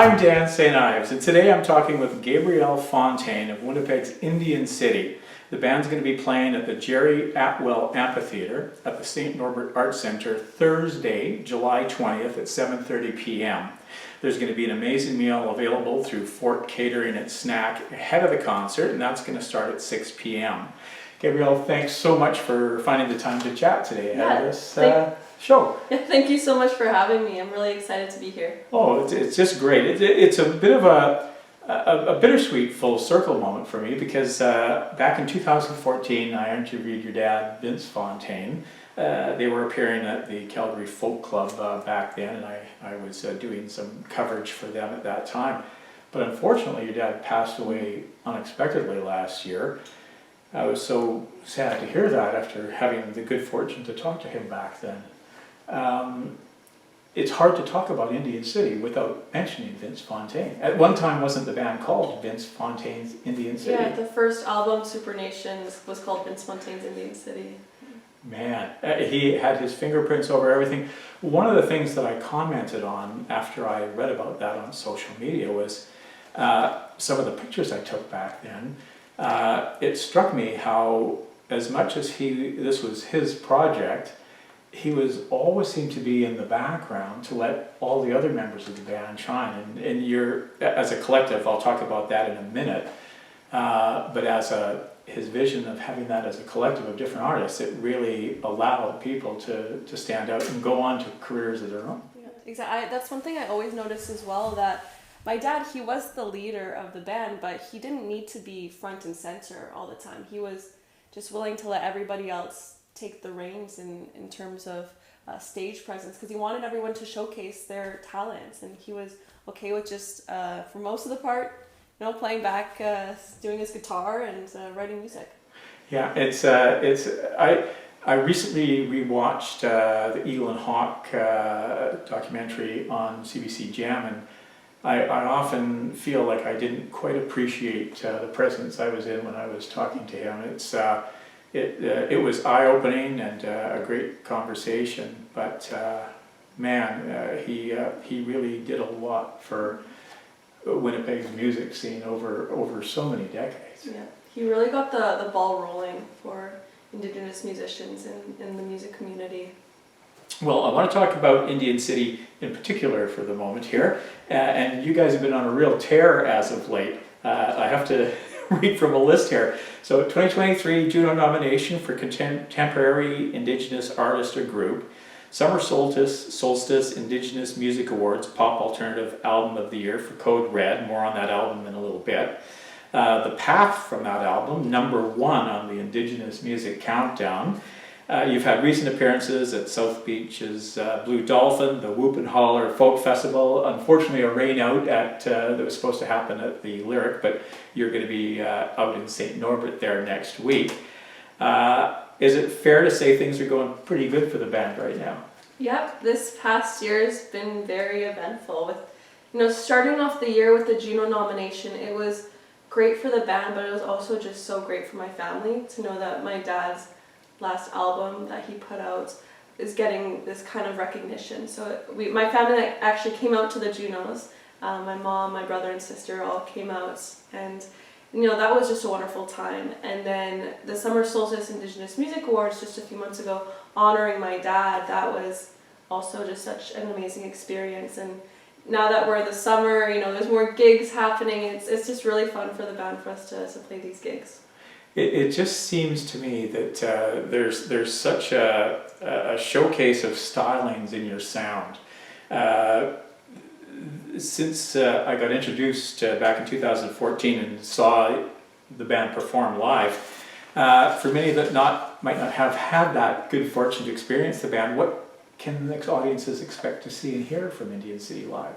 I'm Dan St.Yves, and today I'm talking with Gabrielle Fontaine of Winnipeg's Indian City. The band's going to be playing at the Jerry Atwell Amphitheatre at the St. Norbert Arts Center Thursday, July 20th at 7:30 p.m. There's going to be an amazing meal available through Fort Catering and Snack ahead of the concert, and that's going to start at 6 p.m. Gabrielle, thanks so much for finding the time to chat today ahead of this show. Yeah, thank you so much for having me. I'm really excited to be here. Oh, it's just great. It's a bit of a bittersweet full circle moment for me because back in 2014 I interviewed your dad, Vince Fontaine. They were appearing at the Calgary Folk Club back then, and I was doing some coverage for them at that time. But unfortunately your dad passed away unexpectedly last year. I was so sad to hear that after having the good fortune to talk to him back then. It's hard to talk about Indian City without mentioning Vince Fontaine. At one time, wasn't the band called Vince Fontaine's Indian City? Yeah, the first album, Super Nation, was called Vince Fontaine's Indian City. Man, he had his fingerprints over everything. One of the things that I commented on after I read about that on social media was some of the pictures I took back then. It struck me how, as much as this was his project, he was always seemed to be in the background to let all the other members of the band shine. And you're, as a collective, I'll talk about that in a minute, but as his vision of having that as a collective of different artists, it really allowed people to stand out and go on to careers of their own. Yeah, exactly. That's one thing I always noticed as well, that my dad, he was the leader of the band, but he didn't need to be front and center all the time. He was just willing to let everybody else take the reins in terms of stage presence, because he wanted everyone to showcase their talents, and he was okay with just for most of the part, playing back, doing his guitar and writing music. Yeah, I recently rewatched the Eagle and Hawk documentary on CBC Gem, and I often feel like I didn't quite appreciate the presence I was in when I was talking to him. It was eye-opening and a great conversation, but man, he really did a lot for Winnipeg's music scene over so many decades. Yeah, he really got the ball rolling for Indigenous musicians in the music community. Well, I want to talk about Indian City in particular for the moment here, and you guys have been on a real tear as of late. I have to read from a list here. So 2023 Juno nomination for Contemporary Indigenous Artist or Group, Summer Solstice Indigenous Music Awards Pop Alternative Album of the Year for Code Red, more on that album in a little bit. The Path from that album, #1 on the Indigenous Music Countdown. You've had recent appearances at South Beach's Blue Dolphin, the Whoop and Holler Folk Festival. Unfortunately, a rain out that was supposed to happen at the Lyric, but you're going to be out in St. Norbert there next week. Is it fair to say things are going pretty good for the band right now? Yep, this past year has been very eventful. With starting off the year with the Juno nomination, it was great for the band, but it was also just so great for my family to know that my dad's last album that he put out is getting this kind of recognition. So my family actually came out to the Junos. My mom, my brother and sister all came out, and that was just a wonderful time. And then the Summer Solstice Indigenous Music Awards just a few months ago, honoring my dad, that was also just such an amazing experience. And now that we're in the summer, there's more gigs happening. It's just really fun for the band for us to play these gigs. It just seems to me that there's such a showcase of stylings in your sound. Since I got introduced back in 2014 and saw the band perform live, for many that might not have had that good fortune to experience the band, what can the next audiences expect to see and hear from Indian City live?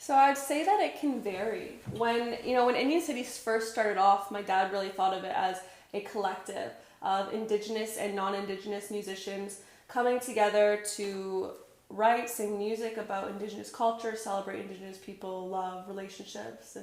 So I'd say that it can vary. When Indian City first started off, my dad really thought of it as a collective of Indigenous and non-Indigenous musicians coming together to write, sing music about Indigenous culture, celebrate Indigenous people, love, relationships,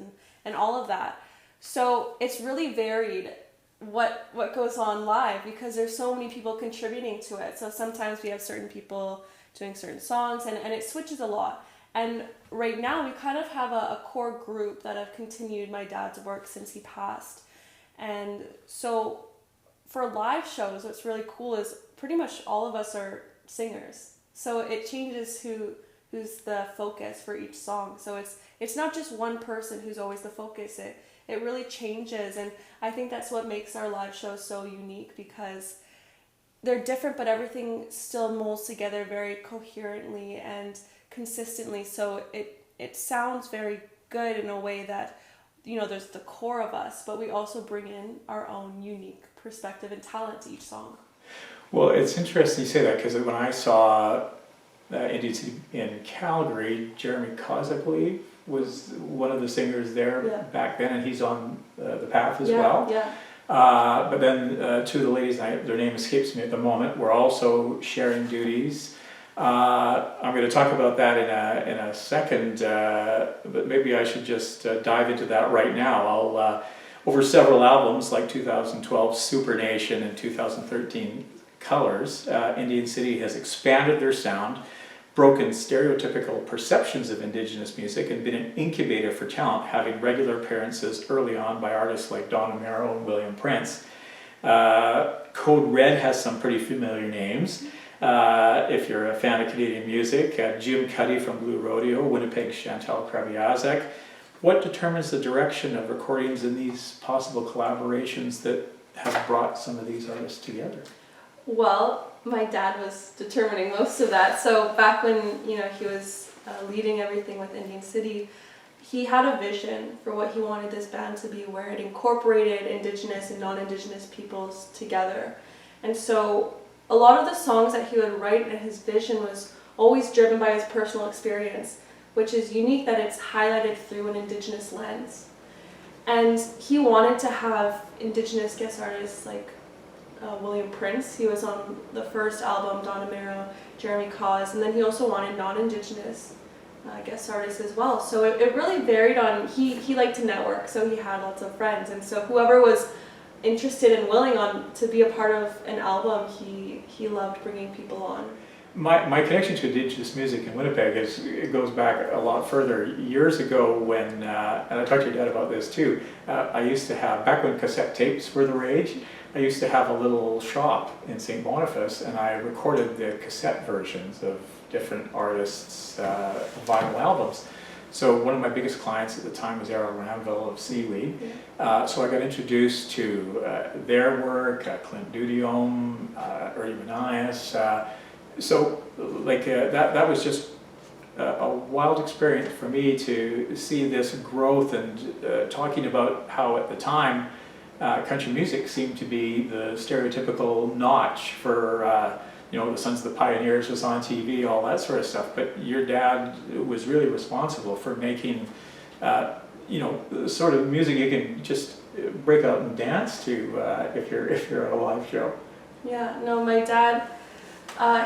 and all of that. So it's really varied what goes on live because there's so many people contributing to it. So sometimes we have certain people doing certain songs and it switches a lot. And right now we kind of have a core group that have continued my dad's work since he passed. And so for live shows, what's really cool is pretty much all of us are singers. So it changes who's the focus for each song. So it's not just one person who's always the focus. It really changes, and I think that's what makes our live shows so unique, because they're different, but everything still molds together very coherently and consistently. So it sounds very good in a way that, you know, there's the core of us, but we also bring in our own unique perspective and talent to each song. Well, it's interesting you say that, because when I saw Indian City in Calgary, Jeremy Cause, I believe, was one of the singers there back then, and he's on the path as well. Yeah. But then two of the ladies, their name escapes me at the moment, were also sharing duties. I'm going to talk about that in a second, but maybe I should just dive into that right now. I'll over several albums like 2012 Super Nation and 2013 Colors, Indian City has expanded their sound, broken stereotypical perceptions of Indigenous music, and been an incubator for talent, having regular appearances early on by artists like Don Amaro and William Prince. Code Red has some pretty familiar names. If you're a fan of Canadian music, Jim Cuddy from Blue Rodeo, Winnipeg Chantal Kraviazek. What determines the direction of recordings in these possible collaborations that have brought some of these artists together? Well, my dad was determining most of that. So back when, you know, he was leading everything with Indian City, he had a vision for what he wanted this band to be, where it incorporated Indigenous and non-Indigenous peoples together. And so a lot of the songs that he would write and his vision was always driven by his personal experience, which is unique that it's highlighted through an Indigenous lens. And he wanted to have Indigenous guest artists like William Prince. He was on the first album, Don Amaro, Jeremy Cause, and then he also wanted non-Indigenous guest artists as well. So it really varied on, he liked to network, so he had lots of friends, and so whoever was interested and willing to be a part of an album, he loved bringing people on. My connection to Indigenous music in Winnipeg it goes back a lot further. Years ago when, and I talked to your dad about this too, I used to have, back when cassette tapes were the rage, I used to have a little shop in St. Boniface, and I recorded the cassette versions of different artists' vinyl albums. So one of my biggest clients at the time was Errol Ramville of Seaweed. So I got introduced to their work, Clint Dudiome, Ernie Manias. So like that was just a wild experience for me to see this growth, and talking about how at the time country music seemed to be the stereotypical notch for you know, the Sons of the Pioneers was on TV, all that sort of stuff. But your dad was really responsible for making you know, sort of music you can just break out and dance to if you're at a live show. Yeah, no, my dad,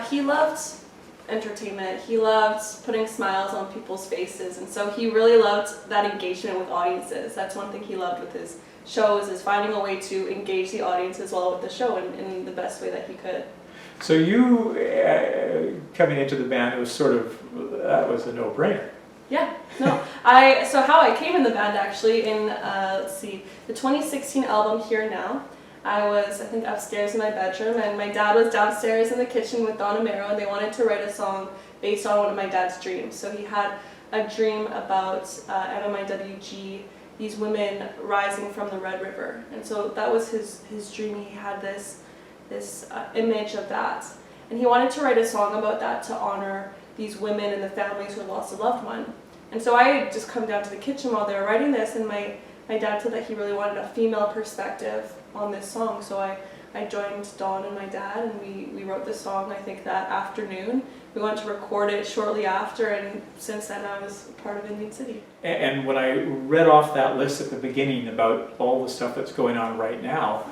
he loved entertainment. He loved putting smiles on people's faces, and so he really loved that engagement with audiences. That's one thing he loved with his shows, is finding a way to engage the audience as well with the show in the best way that he could. So you coming into the band, it was sort of, that was a no-brainer. Yeah, no. So how I came in the band actually in, let's see, the 2016 album Here Now, I was, I think, upstairs in my bedroom, and my dad was downstairs in the kitchen with Don Amaro, and they wanted to write a song based on one of my dad's dreams. So he had a dream about MMIWG, these women rising from the Red River, and so that was his dream. He had this image of that, and he wanted to write a song about that to honor these women and the families who had lost a loved one. And so I had just come down to the kitchen while they were writing this, and my dad said that he really wanted a female perspective on this song. So I joined Dawn and my dad, and we wrote the song, I think, that afternoon. We went to record it shortly after, and since then I was part of Indian City. And when I read off that list at the beginning about all the stuff that's going on right now,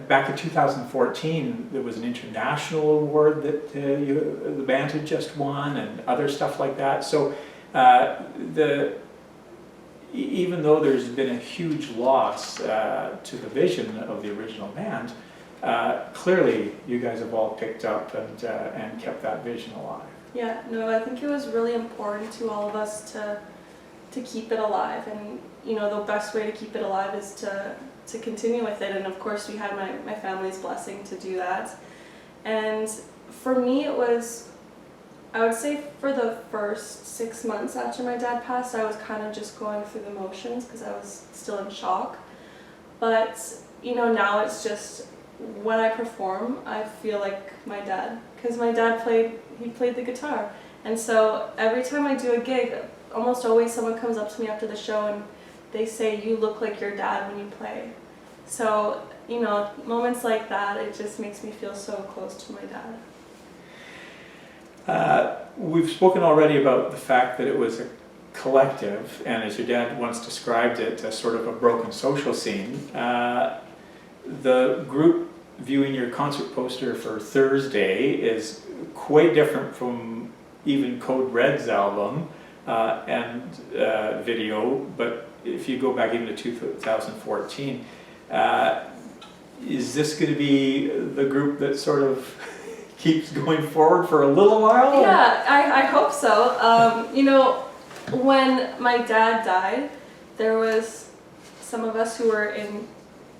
back in 2014, there was an international award that the band had just won, and other stuff like that. So even though there's been a huge loss to the vision of the original band, clearly you guys have all picked up and kept that vision alive. Yeah, no, I think it was really important to all of us to keep it alive, and the best way to keep it alive is to continue with it, and of course we had my family's blessing to do that. And for me it was, I would say for the first 6 months after my dad passed, I was kind of just going through the motions because I was still in shock. But now it's just, when I perform, I feel like my dad, because my dad played the guitar, and so every time I do a gig, almost always someone comes up to me after the show and they say, "You look like your dad when you play." So moments like that, it just makes me feel so close to my dad. We've spoken already about the fact that it was a collective, and as your dad once described it, as sort of a broken social scene. The group viewing your concert poster for Thursday is quite different from even Code Red's album and video, but if you go back into 2014, is this going to be the group that sort of keeps going forward for a little while? Yeah, I hope so. When my dad died, there was some of us who were in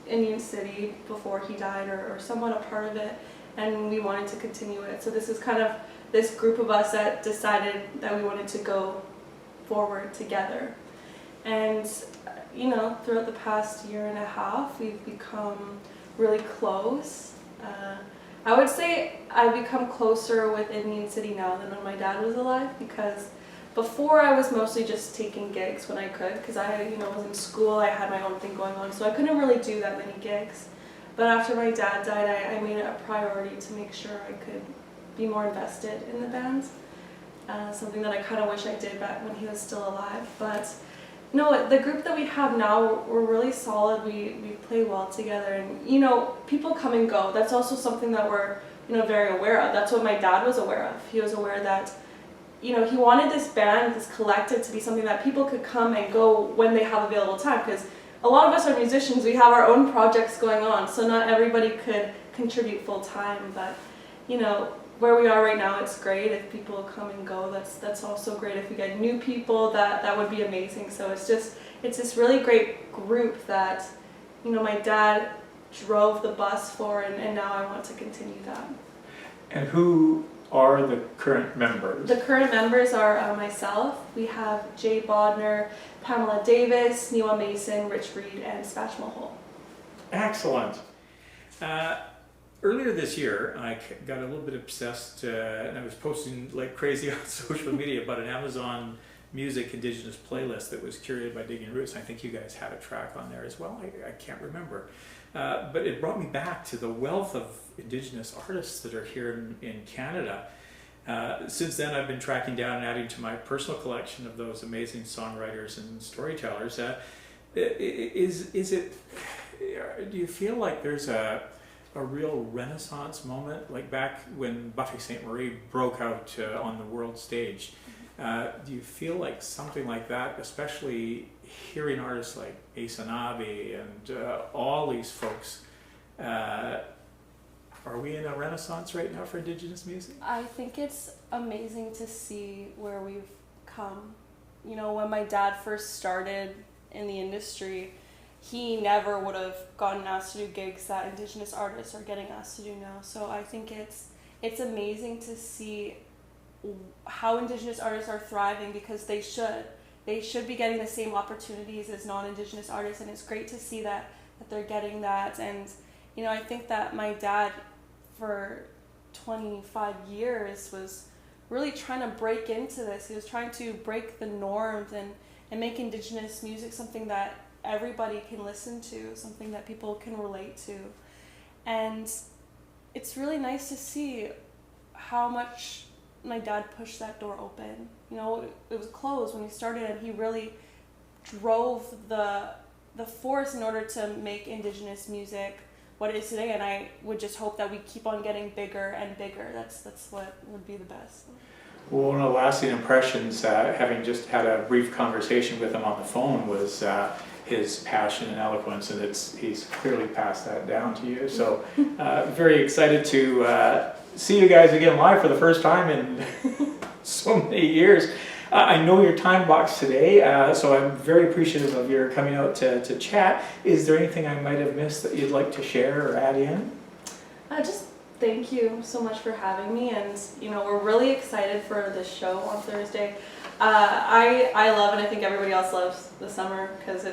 Indian City before he died, or somewhat a part of it, and we wanted to continue it. So this is kind of this group of us that decided that we wanted to go forward together. And throughout the past year and a half, we've become really close. I would say I've become closer with Indian City now than when my dad was alive, because before I was mostly just taking gigs when I could, because I was in school, I had my own thing going on, so I couldn't really do that many gigs. But after my dad died, I made it a priority to make sure I could be more invested in the band. Something that I kind of wish I did back when he was still alive. But no, the group that we have now, we're really solid. We play well together, and people come and go. That's also something that we're very aware of. That's what my dad was aware of. He was aware that he wanted this band, this collective, to be something that people could come and go when they have available time, because a lot of us are musicians, we have our own projects going on, so not everybody could contribute full time. But where we are right now, it's great. If people come and go, that's also great. If we get new people, that would be amazing. So it's this really great group that my dad drove the bus for, and now I want to continue that. And who are the current members? The current members are myself. We have Jay Bodner, Pamela Davis, Newa Mason, Rich Reed, and Spatch Mahal. Excellent. Earlier this year, I got a little bit obsessed, and I was posting like crazy on social media about an Amazon Music Indigenous playlist that was curated by Digging Roots. I think you guys had a track on there as well. I can't remember. But it brought me back to the wealth of Indigenous artists that are here in Canada. Since then, I've been tracking down and adding to my personal collection of those amazing songwriters and storytellers. Do you feel like there's a real renaissance moment, like back when Buffy Sainte-Marie broke out on the world stage? Do you feel like something like that, especially hearing artists like St.Yves and all these folks, are we in a renaissance right now for Indigenous music? I think it's amazing to see where we've come. When my dad first started in the industry, he never would have gotten asked to do gigs that Indigenous artists are getting asked to do now. So I think it's amazing to see how Indigenous artists are thriving, because they should be getting the same opportunities as non-Indigenous artists, and it's great to see that they're getting that. And I think that my dad for 25 years was really trying to break into this. He was trying to break the norms and make Indigenous music something that everybody can listen to, something that people can relate to. And it's really nice to see how much my dad pushed that door open. It was closed when he started, and he really drove the force in order to make Indigenous music what it is today. And I would just hope that we keep on getting bigger and bigger. That's what would be the best. Well, one of the lasting impressions, having just had a brief conversation with him on the phone, was his passion and eloquence, and he's clearly passed that down to you. So very excited to see you guys again live for the first time in so many years. I know your time box today, so I'm very appreciative of your coming out to chat. Is there anything I might have missed that you'd like to share or add in? Just thank you so much for having me, and we're really excited for this show on Thursday. I love, and I think everybody else loves, the summer because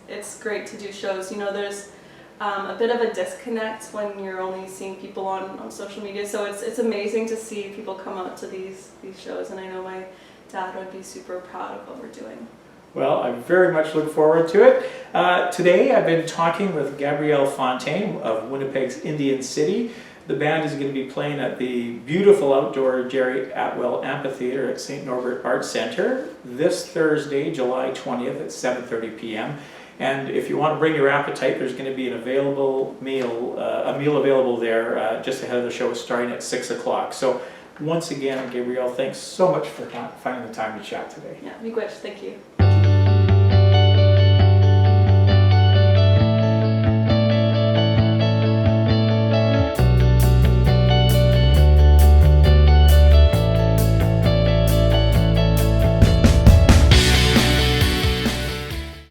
it's great to do shows. There's a bit of a disconnect when you're only seeing people on social media, so it's amazing to see people come out to these shows, and I know my dad would be super proud of what we're doing. Well, I very much look forward to it. Today I've been talking with Gabrielle Fontaine of Winnipeg's Indian City. The band is going to be playing at the beautiful outdoor Jerry Atwell Amphitheater at St. Norbert Arts Center this Thursday, July 20th at 7:30 p.m. And if you want to bring your appetite, there's going to be an available meal, a meal available there just ahead of the show starting at 6 o'clock. So once again, Gabrielle, thanks so much for finding the time to chat today. Yeah, miigwech, thank you.